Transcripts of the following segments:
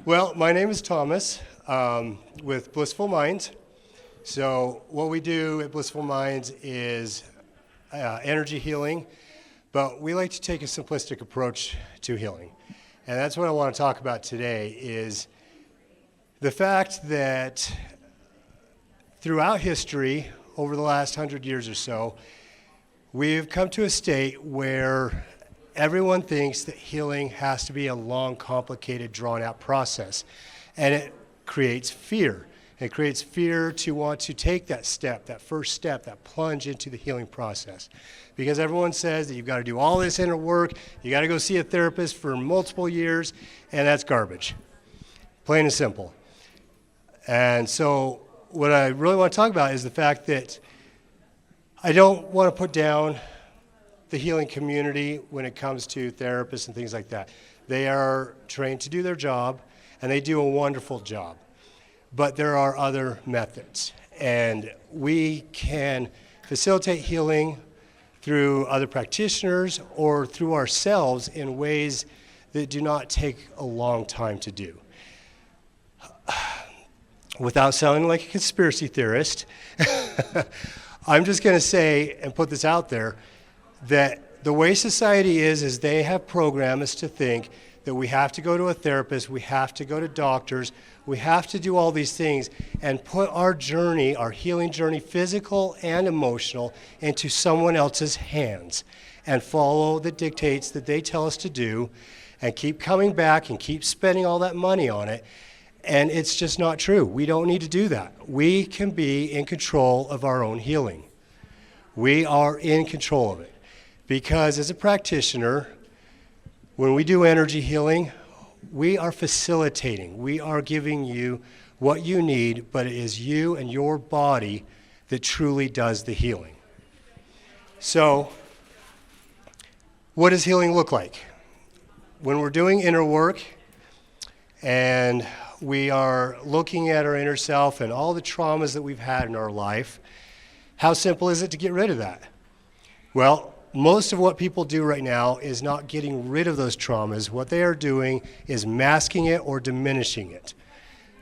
Well, my name is Thomas with Blissful Minds. So what we do at Blissful Minds is energy healing, but we like to take a simplistic approach to healing. And that's what I want to talk about today is the fact that throughout history, over the last 100 years or so, we've come to a state where everyone thinks that healing has to be a long, complicated, drawn-out process. And it creates fear. It creates fear to want to take that step, that first step, that plunge into the healing process. Because everyone says that you've got to do all this inner work, you got to go see a therapist for multiple years, and that's garbage. Plain and simple. And so what I really want to talk about is the fact that I don't want to put down the healing community when it comes to therapists and things like that. They are trained to do their job, and they do a wonderful job. But there are other methods, and we can facilitate healing through other practitioners or through ourselves in ways that do not take a long time to do. Without sounding like a conspiracy theorist, I'm just going to say and put this out there that the way society is they have programmed us to think that we have to go to a therapist, we have to go to doctors, we have to do all these things and put our journey, our healing journey, physical and emotional, into someone else's hands and follow the dictates that they tell us to do and keep coming back and keep spending all that money on it. And it's just not true. We don't need to do that. We can be in control of our own healing. We are in control of it. Because as a practitioner, when we do energy healing, we are facilitating. We are giving you what you need, but it is you and your body that truly does the healing. So, what does healing look like? When we're doing inner work and we are looking at our inner self and all the traumas that we've had in our life, how simple is it to get rid of that? Well, most of what people do right now is not getting rid of those traumas. What they are doing is masking it or diminishing it.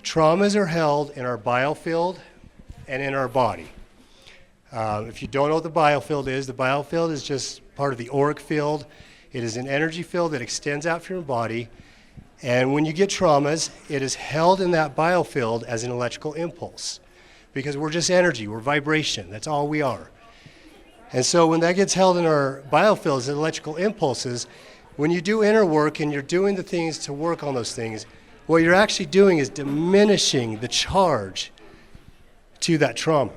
Traumas are held in our biofield and in our body. If you don't know what the biofield is just part of the auric field. It is an energy field that extends out from your body. And when you get traumas, it is held in that biofield as an electrical impulse. Because we're just energy, we're vibration, that's all we are. And so when that gets held in our biofields as electrical impulses, when you do inner work and you're doing the things to work on those things, what you're actually doing is diminishing the charge to that trauma.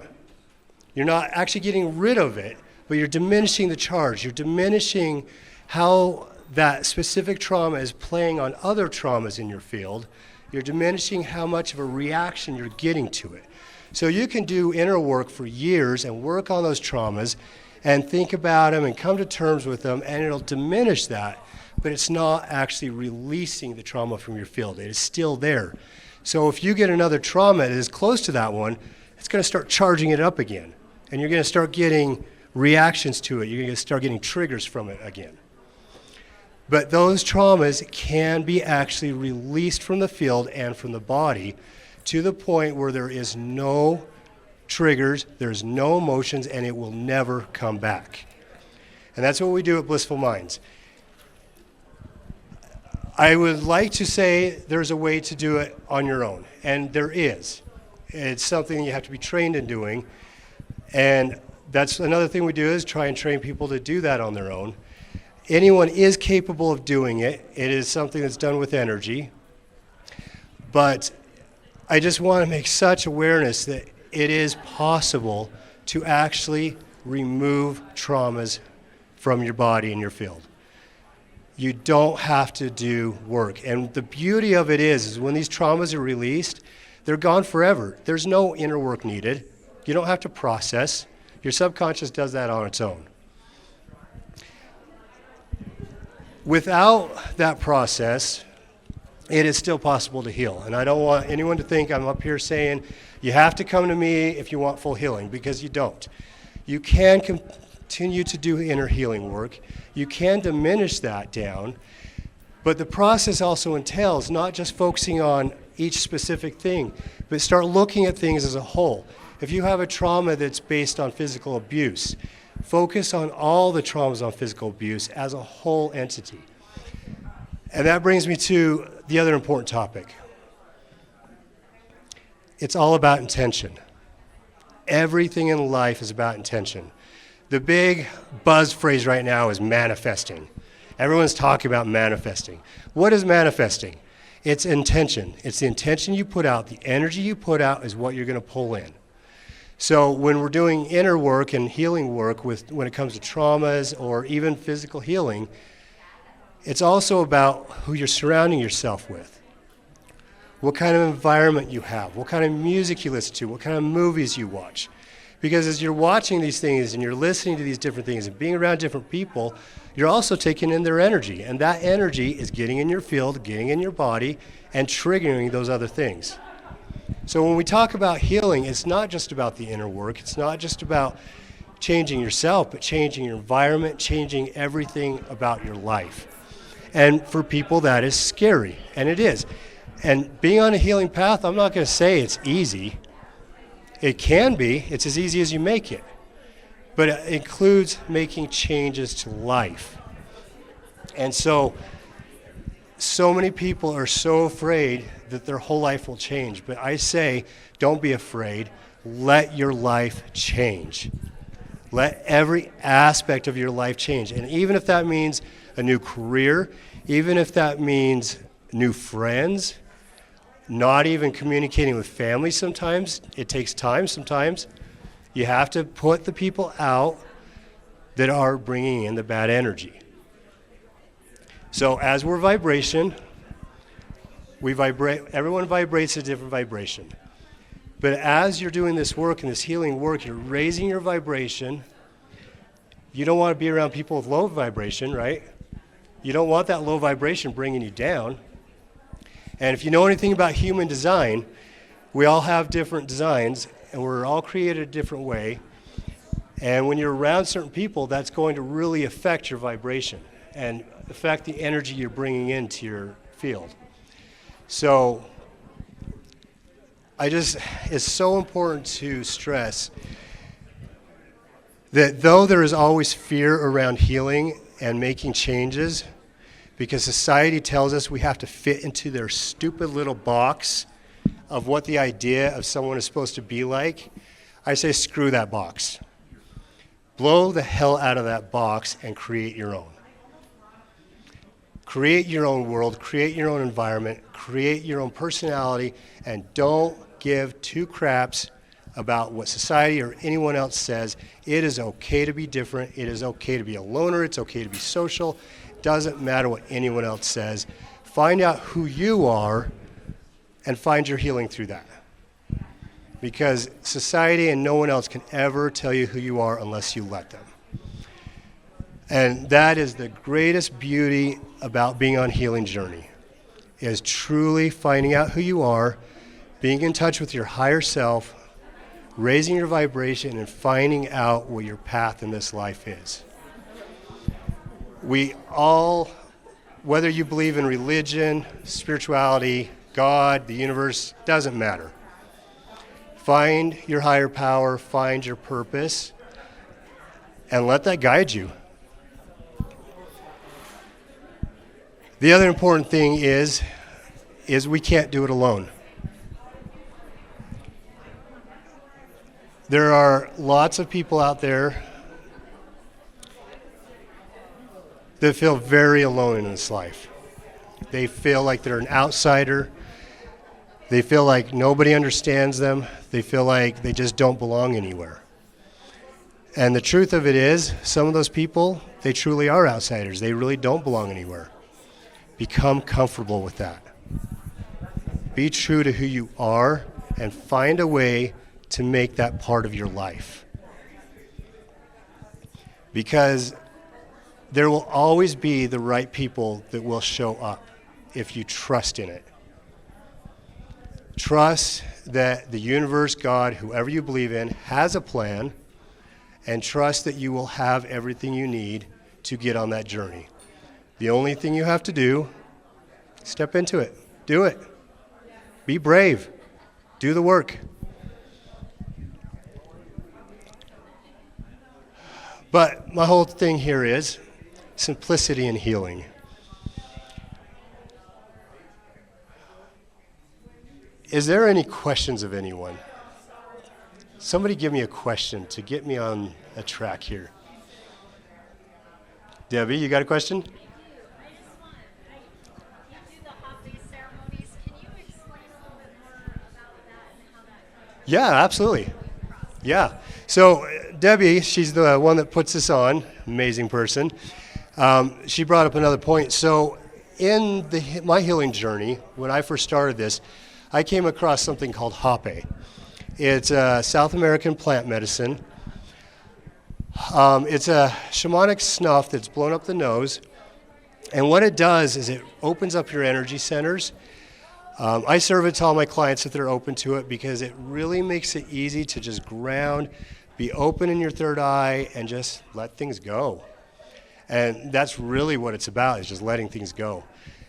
You're not actually getting rid of it, but you're diminishing the charge. You're diminishing how that specific trauma is playing on other traumas in your field. You're diminishing how much of a reaction you're getting to it. So you can do inner work for years and work on those traumas and think about them and come to terms with them, and it'll diminish that, but it's not actually releasing the trauma from your field. It is still there. So if you get another trauma that is close to that one, it's going to start charging it up again, and you're going to start getting reactions to it. You're going to start getting triggers from it again. But those traumas can be actually released from the field and from the body to the point where there is no triggers, there's no emotions, and it will never come back. And that's what we do at Blissful Minds. I would like to say there's a way to do it on your own, and there is. It's something you have to be trained in doing, and that's another thing we do is try and train people to do that on their own. Anyone is capable of doing it. It is something that's done with energy, but I just want to make such awareness that it is possible to actually remove traumas from your body and your field. You don't have to do work. And the beauty of it is when these traumas are released, they're gone forever. There's no inner work needed. You don't have to process. Your subconscious does that on its own. Without that process, it is still possible to heal. And I don't want anyone to think I'm up here saying, you have to come to me if you want full healing, because you don't. You can continue to do inner healing work. You can diminish that down, But the process also entails not just focusing on each specific thing, but start looking at things as a whole. If you have a trauma that's based on physical abuse, focus on all the traumas on physical abuse as a whole entity. And that brings me to the other important topic. It's all about intention. Everything in life is about intention. The big buzz phrase right now is manifesting. Everyone's talking about manifesting. What is manifesting? It's intention. It's the intention you put out. The energy you put out is what you're going to pull in. So when we're doing inner work and healing work when it comes to traumas or even physical healing, it's also about who you're surrounding yourself with, what kind of environment you have, what kind of music you listen to, what kind of movies you watch. Because as you're watching these things and you're listening to these different things and being around different people, you're also taking in their energy. And that energy is getting in your field, getting in your body, and triggering those other things. So when we talk about healing, it's not just about the inner work. It's not just about changing yourself, but changing your environment, changing everything about your life. And for people, that is scary, and it is. And being on a healing path, I'm not going to say it's easy. It can be. It's as easy as you make it. But it includes making changes to life. And so many people are so afraid that their whole life will change. But I say, don't be afraid. Let your life change. Let every aspect of your life change. And even if that means a new career, even if that means new friends, not even communicating with family sometimes, it takes time sometimes. You have to put the people out that are bringing in the bad energy. So as we're vibration, we vibrate, everyone vibrates a different vibration. But as you're doing this work and this healing work, you're raising your vibration. You don't want to be around people with low vibration, right? You don't want that low vibration bringing you down. And if you know anything about human design, we all have different designs, and we're all created a different way. And when you're around certain people, that's going to really affect your vibration and affect the energy you're bringing into your field. So it's so important to stress that though there is always fear around healing and making changes, because society tells us we have to fit into their stupid little box of what the idea of someone is supposed to be like, I say screw that box. Blow the hell out of that box and create your own. Create your own world, create your own environment, create your own personality, and don't give two craps about what society or anyone else says. It is okay to be different. It is okay to be a loner. It's okay to be social. Doesn't matter what anyone else says. Find out who you are and find your healing through that. Because society and no one else can ever tell you who you are unless you let them. And that is the greatest beauty about being on healing journey, is truly finding out who you are, being in touch with your higher self, raising your vibration, and finding out what your path in this life is. We all, whether you believe in religion, spirituality, God, the universe, doesn't matter. Find your higher power, find your purpose, and let that guide you. The other important thing is we can't do it alone. There are lots of people out there that feel very alone in this life. They feel like they're an outsider. They feel like nobody understands them. They feel like they just don't belong anywhere. And the truth of it is, some of those people, they truly are outsiders. They really don't belong anywhere. Become comfortable with that. Be true to who you are and find a way to make that part of your life. Because there will always be the right people that will show up if you trust in it. Trust that the universe, God, whoever you believe in, has a plan, and trust that you will have everything you need to get on that journey. The only thing you have to do Step into it. Do it. Be brave. Do the work. But my whole thing here is simplicity and healing. Is there any questions of anyone? Somebody give me a question to get me on a track here. Debbie, you got a question? Yeah, absolutely. Yeah. So Debbie, she's the one that puts this on. Amazing person. She brought up another point. So in my healing journey, when I first started this, I came across something called hape. It's a South American plant medicine. It's a shamanic snuff that's blown up the nose. And what it does is it opens up your energy centers. I serve it to all my clients if they're open to it because it really makes it easy to just ground, be open in your third eye, and just let things go. And that's really what it's about, is just letting things go.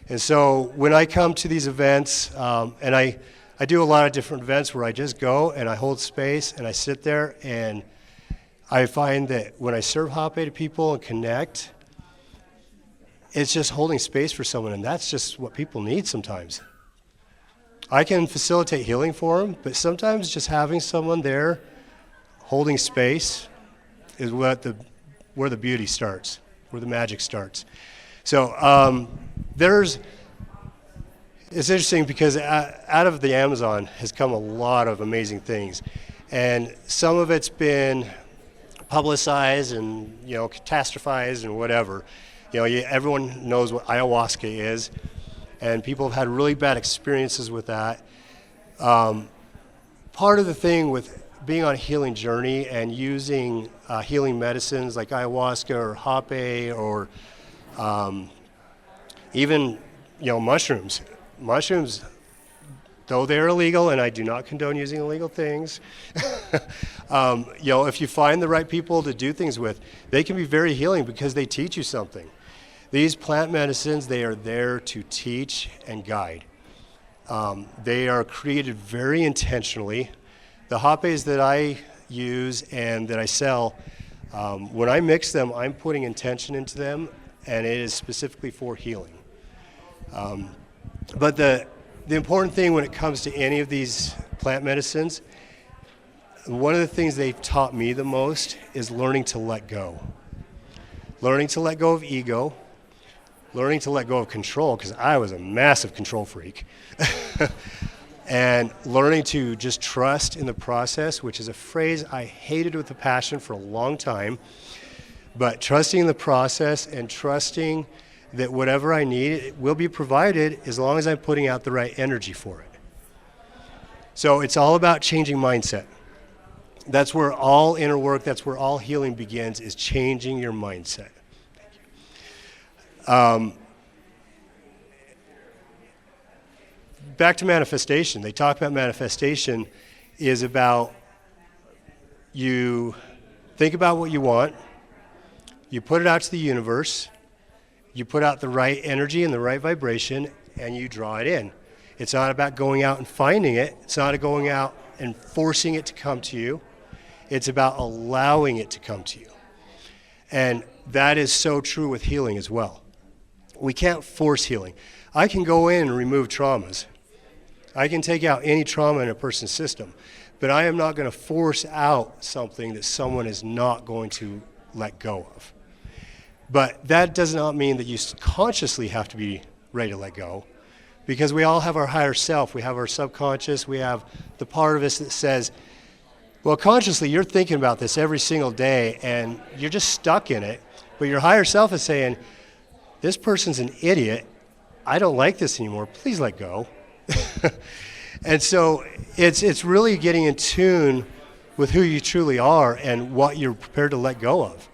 And so when I come to these events, and I do a lot of different events where I just go and I hold space and I sit there, and I find that when I serve hape to people and connect, it's just holding space for someone, and that's just what people need sometimes. I can facilitate healing for them, but sometimes just having someone there holding space is where the beauty starts, where the magic starts. So it's interesting because out of the Amazon has come a lot of amazing things, and some of it's been publicized and catastrophized and whatever. Everyone knows what ayahuasca is. And people have had really bad experiences with that. Part of the thing with being on a healing journey and using healing medicines like ayahuasca or hape or even mushrooms. Mushrooms, though they're illegal, and I do not condone using illegal things, if you find the right people to do things with, they can be very healing because they teach you something. These plant medicines, they are there to teach and guide. They are created very intentionally. The hapes that I use and that I sell, when I mix them, I'm putting intention into them, and it is specifically for healing. But the important thing when it comes to any of these plant medicines, one of the things they've taught me the most is learning to let go. Learning to let go of ego. Learning to let go of control, because I was a massive control freak. And learning to just trust in the process, which is a phrase I hated with a passion for a long time. But trusting in the process and trusting that whatever I need it will be provided as long as I'm putting out the right energy for it. So it's all about changing mindset. That's where all inner work, that's where all healing begins, is changing your mindset. Back to manifestation. They talk about manifestation is about you think about what you want, you put it out to the universe, you put out the right energy and the right vibration, and you draw it in. It's not about going out and finding it. It's not going out and forcing it to come to you. It's about allowing it to come to you. And that is so true with healing as well. We can't force healing. I can go in and remove traumas. I can take out any trauma in a person's system, but I am not going to force out something that someone is not going to let go of. But that does not mean that you consciously have to be ready to let go, because we all have our higher self. We have our subconscious. We have the part of us that says, well, consciously you're thinking about this every single day and you're just stuck in it, but your higher self is saying, this person's an idiot. I don't like this anymore. Please let go. And so it's really getting in tune with who you truly are and what you're prepared to let go of.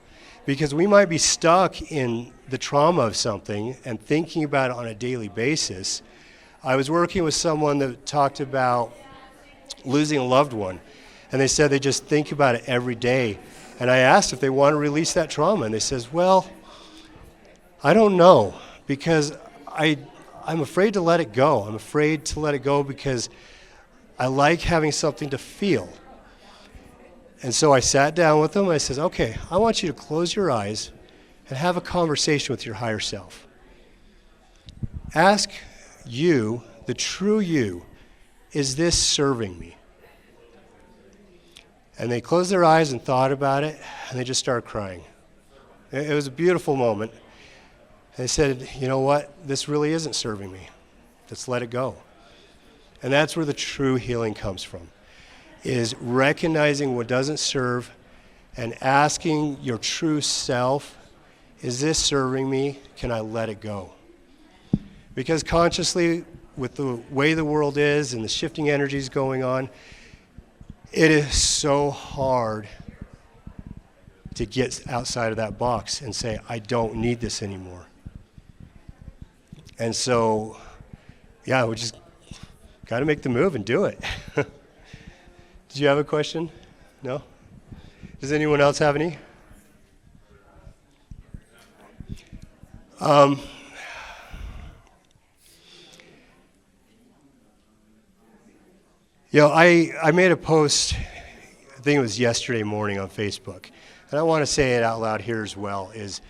Because we might be stuck in the trauma of something and thinking about it on a daily basis. I was working with someone that talked about losing a loved one, and they said they just think about it every day. And I asked if they want to release that trauma, and they says, well, I don't know, because I I'm afraid to let it go. I'm afraid to let it go because I like having something to feel. And so I sat down with them. I said, okay, I want you to close your eyes and have a conversation with your higher self. Ask you, the true you, is this serving me? And they closed their eyes and thought about it, and they just started crying. It was a beautiful moment. They said, you know what? This really isn't serving me. Let's let it go. And that's where the true healing comes from, is recognizing what doesn't serve and asking your true self, is this serving me? Can I let it go? Because consciously, with the way the world is and the shifting energies going on, it is so hard to get outside of that box and say, I don't need this anymore. And so, yeah, we just got to make the move and do it. Did you have a question? No? Does anyone else have any? I made a post, I think it was yesterday morning on Facebook, and I want to say it out loud here as well, is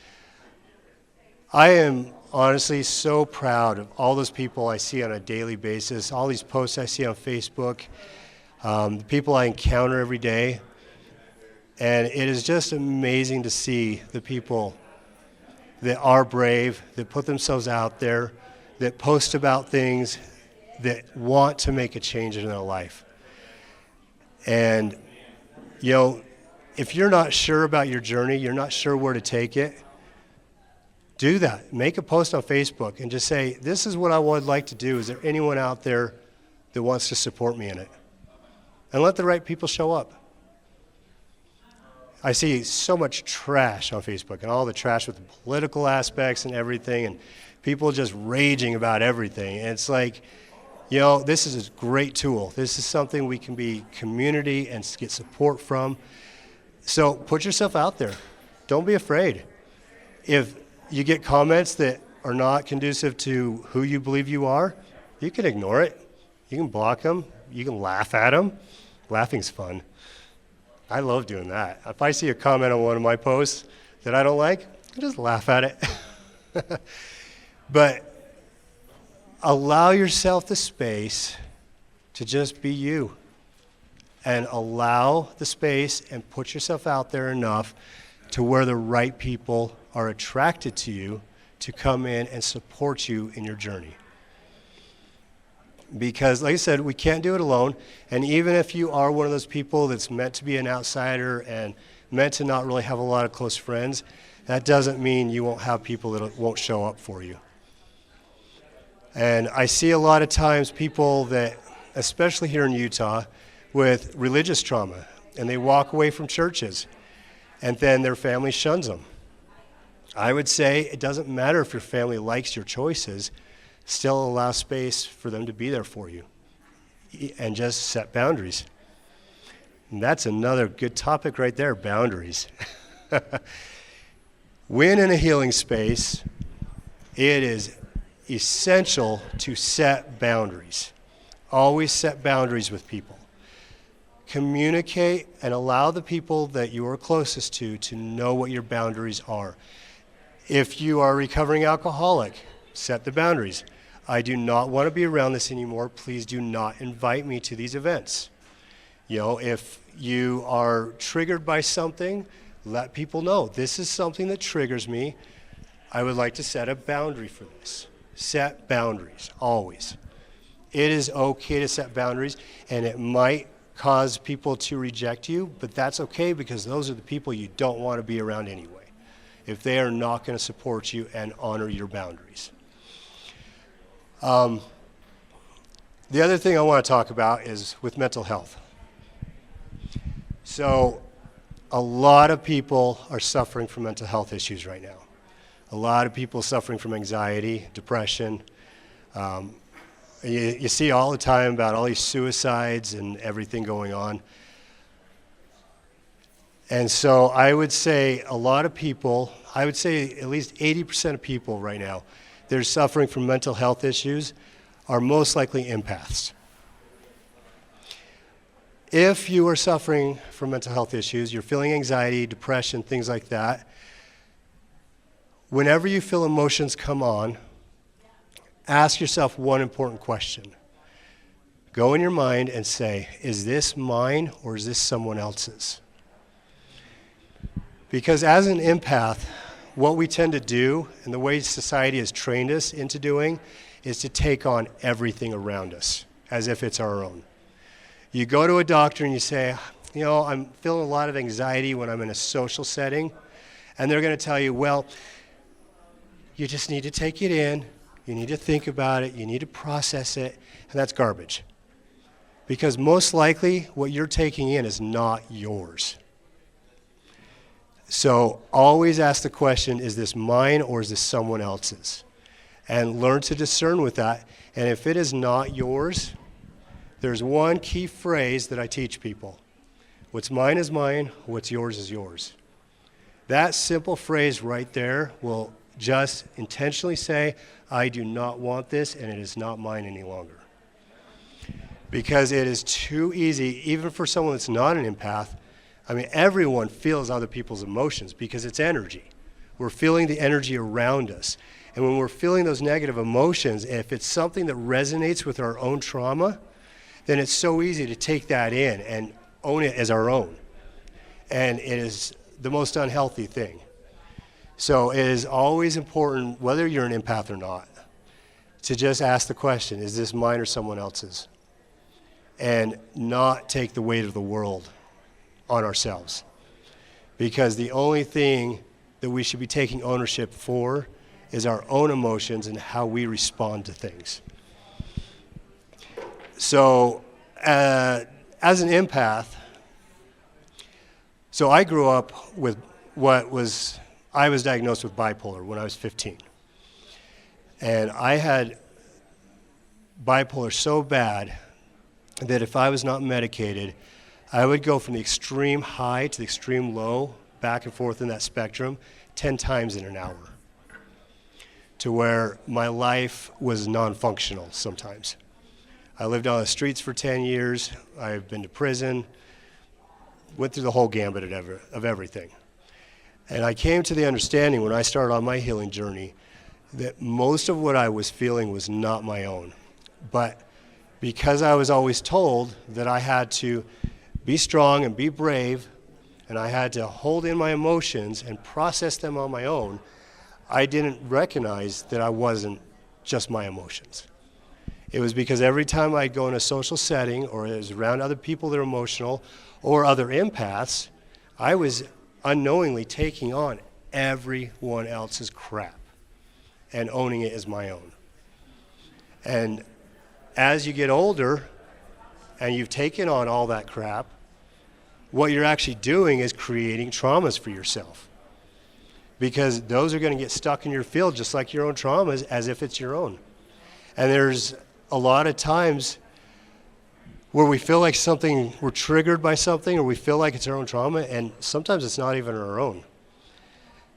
I am honestly so proud of all those people I see on a daily basis, all these posts I see on Facebook, the people I encounter every day, and it is just amazing to see the people that are brave, that put themselves out there, that post about things, that want to make a change in their life. And, if you're not sure about your journey, you're not sure where to take it, do that. Make a post on Facebook and just say, this is what I would like to do. Is there anyone out there that wants to support me in it? And let the right people show up. I see so much trash on Facebook, and all the trash with the political aspects and everything, and people just raging about everything. And it's like, this is a great tool. This is something we can be community and get support from. So put yourself out there. Don't be afraid. If you get comments that are not conducive to who you believe you are, you can ignore it. You can block them. You can laugh at them. Laughing's fun. I love doing that. If I see a comment on one of my posts that I don't like, I just laugh at it. But allow yourself the space to just be you, and allow the space and put yourself out there enough to where the right people are attracted to you to come in and support you in your journey. Because, like I said, we can't do it alone, and even if you are one of those people that's meant to be an outsider and meant to not really have a lot of close friends, that doesn't mean you won't have people that won't show up for you. And I see a lot of times people that, especially here in Utah, with religious trauma, and they walk away from churches, and then their family shuns them. I would say it doesn't matter if your family likes your choices, still allow space for them to be there for you, and just set boundaries. And that's another good topic right there, boundaries. When in a healing space, it is essential to set boundaries. Always set boundaries with people. Communicate and allow the people that you are closest to know what your boundaries are. If you are a recovering alcoholic, set the boundaries. I do not want to be around this anymore. Please do not invite me to these events. If you are triggered by something, let people know. This is something that triggers me. I would like to set a boundary for this. Set boundaries, always. It is okay to set boundaries, and it might cause people to reject you, but that's okay because those are the people you don't want to be around anyway, if they are not going to support you and honor your boundaries. The other thing I want to talk about is with mental health. So a lot of people are suffering from mental health issues right now. A lot of people suffering from anxiety, depression. You see all the time about all these suicides and everything going on. And so I would say a lot of people, I would say at least 80% of people right now that are suffering from mental health issues are most likely empaths. If you are suffering from mental health issues, you're feeling anxiety, depression, things like that, whenever you feel emotions come on, ask yourself one important question. Go in your mind and say, is this mine or is this someone else's? Because as an empath, what we tend to do, and the way society has trained us into doing, is to take on everything around us as if it's our own. You go to a doctor and you say, I'm feeling a lot of anxiety when I'm in a social setting, and they're going to tell you, well, you just need to take it in, you need to think about it, you need to process it, and that's garbage. Because most likely what you're taking in is not yours. So always ask the question, is this mine or is this someone else's? And learn to discern with that. And if it is not yours, there's one key phrase that I teach people. What's mine is mine, what's yours is yours. That simple phrase right there will just intentionally say, I do not want this and it is not mine any longer. Because it is too easy, even for someone that's not an empath. I mean, everyone feels other people's emotions because it's energy. We're feeling the energy around us. And when we're feeling those negative emotions, if it's something that resonates with our own trauma, then it's so easy to take that in and own it as our own. And it is the most unhealthy thing. So it is always important, whether you're an empath or not, to just ask the question, is this mine or someone else's? And not take the weight of the world on ourselves. Because the only thing that we should be taking ownership for is our own emotions and how we respond to things. So as an empath, so I grew up with I was diagnosed with bipolar when I was 15. And I had bipolar so bad that if I was not medicated, I would go from the extreme high to the extreme low, back and forth in that spectrum, 10 times in an hour, to where my life was non-functional sometimes. I lived on the streets for 10 years. I've been to prison, went through the whole gambit of everything. And I came to the understanding when I started on my healing journey that most of what I was feeling was not my own. But because I was always told that I had to be strong and be brave, and I had to hold in my emotions and process them on my own, I didn't recognize that I wasn't just my emotions. It was because every time I'd go in a social setting or I was around other people that are emotional or other empaths, I was unknowingly taking on everyone else's crap and owning it as my own. And as you get older and you've taken on all that crap, what you're actually doing is creating traumas for yourself. Because those are going to get stuck in your field just like your own traumas, as if it's your own. And there's a lot of times where we feel like we're triggered by something, or we feel like it's our own trauma, and sometimes it's not even our own.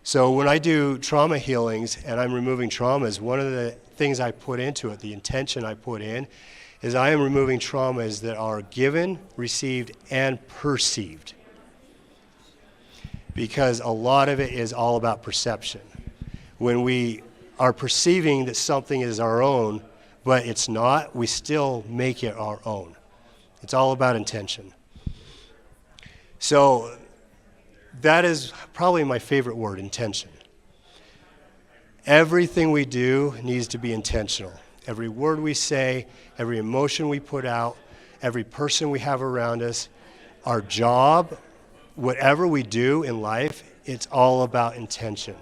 So when I do trauma healings and I'm removing traumas, one of the things I put into it, the intention I put in, is I am removing traumas that are given, received, and perceived. Because a lot of it is all about perception. When we are perceiving that something is our own, but it's not, we still make it our own. It's all about intention. So that is probably my favorite word, intention. Everything we do needs to be intentional. Every word we say, every emotion we put out, every person we have around us, our job, whatever we do in life, it's all about intention.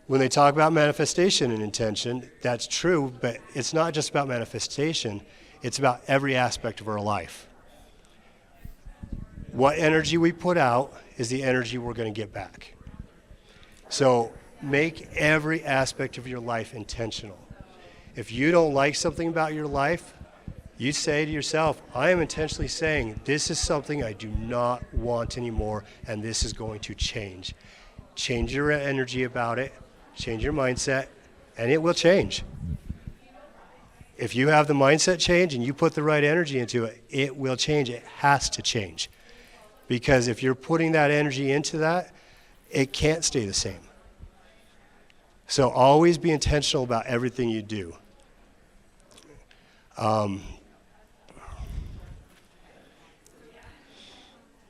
When they talk about manifestation and intention, that's true, but it's not just about manifestation, it's about every aspect of our life. What energy we put out is the energy we're going to get back. So make every aspect of your life intentional. If you don't like something about your life, you say to yourself, I am intentionally saying, this is something I do not want anymore, and this is going to change. Change your energy about it, change your mindset, and it will change. If you have the mindset change and you put the right energy into it, it will change. It has to change. Because if you're putting that energy into that, it can't stay the same. So always be intentional about everything you do.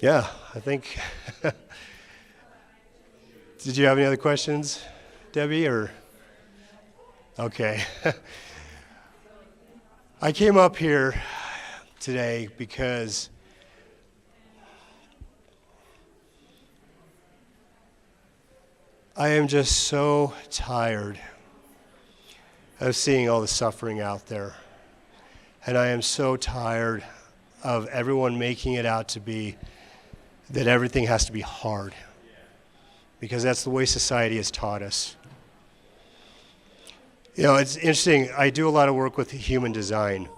Yeah, I think. Did you have any other questions, Debbie? Or okay. I came up here today because I am just so tired of seeing all the suffering out there. And I am so tired of everyone making it out to be that everything has to be hard. Because that's the way society has taught us. You know, it's interesting. I do a lot of work with human design.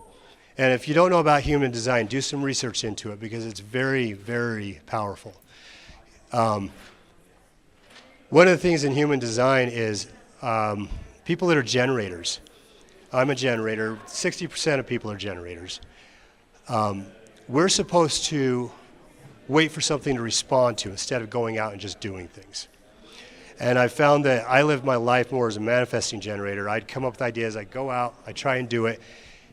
And if you don't know about human design, do some research into it because it's very, very powerful. One of the things in human design is people that are generators. I'm a generator. 60% of people are generators. We're supposed to wait for something to respond to instead of going out and just doing things. And I found that I lived my life more as a manifesting generator. I'd come up with ideas, I'd go out, I'd try and do it,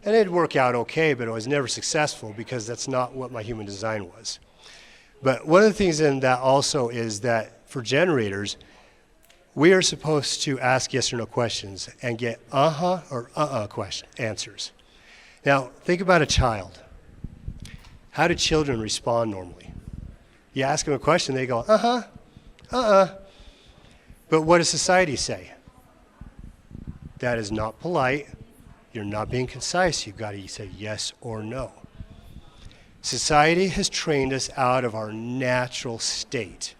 and it'd work out okay, but it was never successful because that's not what my human design was. But one of the things in that also is that for generators, we are supposed to ask yes or no questions and get uh-huh or answers. Now, think about a child. How do children respond normally? You ask them a question, they go, uh-huh. But what does society say? That is not polite. You're not being concise. You've got to say yes or no. Society has trained us out of our natural state.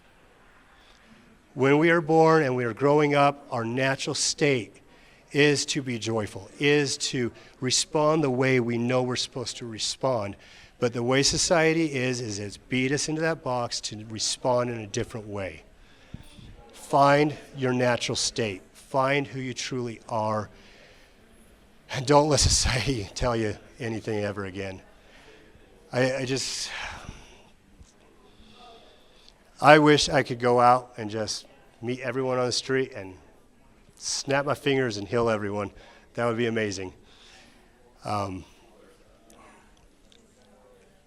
When we are born and we are growing up, our natural state is to be joyful, is to respond the way we know we're supposed to respond. But the way society is it's beat us into that box to respond in a different way. Find your natural state. Find who you truly are. And don't let society tell you anything ever again. I wish I could go out and just meet everyone on the street and snap my fingers and heal everyone. That would be amazing. But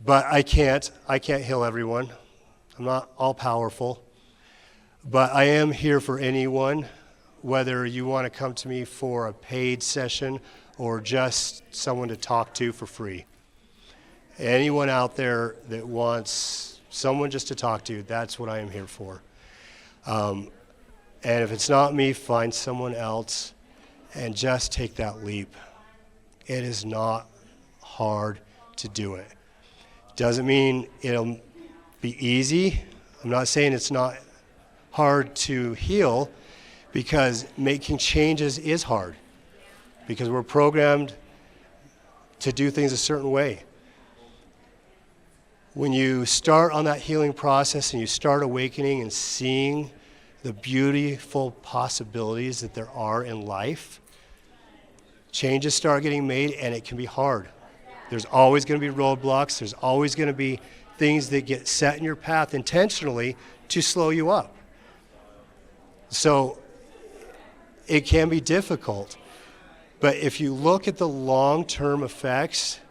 I can't heal everyone. I'm not all powerful. But I am here for anyone, whether you want to come to me for a paid session or just someone to talk to for free. Anyone out there that wants someone just to talk to, that's what I am here for. And if it's not me, find someone else and just take that leap. It is not hard to do it. Doesn't mean it'll be easy. I'm not saying it's not hard to heal, because making changes is hard, because we're programmed to do things a certain way. When you start on that healing process and you start awakening and seeing the beautiful possibilities that there are in life, changes start getting made, and it can be hard. There's always going to be roadblocks. There's always going to be things that get set in your path intentionally to slow you up. So it can be difficult. But if you look at the long-term effects,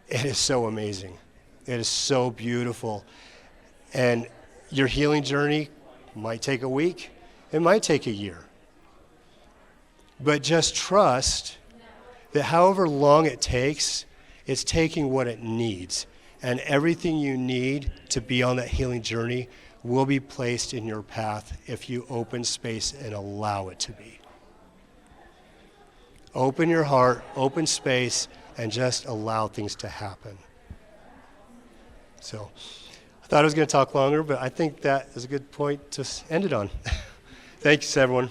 it is so amazing. It is so beautiful. And your healing journey might take a week. It might take a year. But just trust that however long it takes, it's taking what it needs. And everything you need to be on that healing journey will be placed in your path if you open space and allow it to be. Open your heart, open space, and just allow things to happen. So I thought I was going to talk longer, but I think that is a good point to end it on. Thanks, everyone.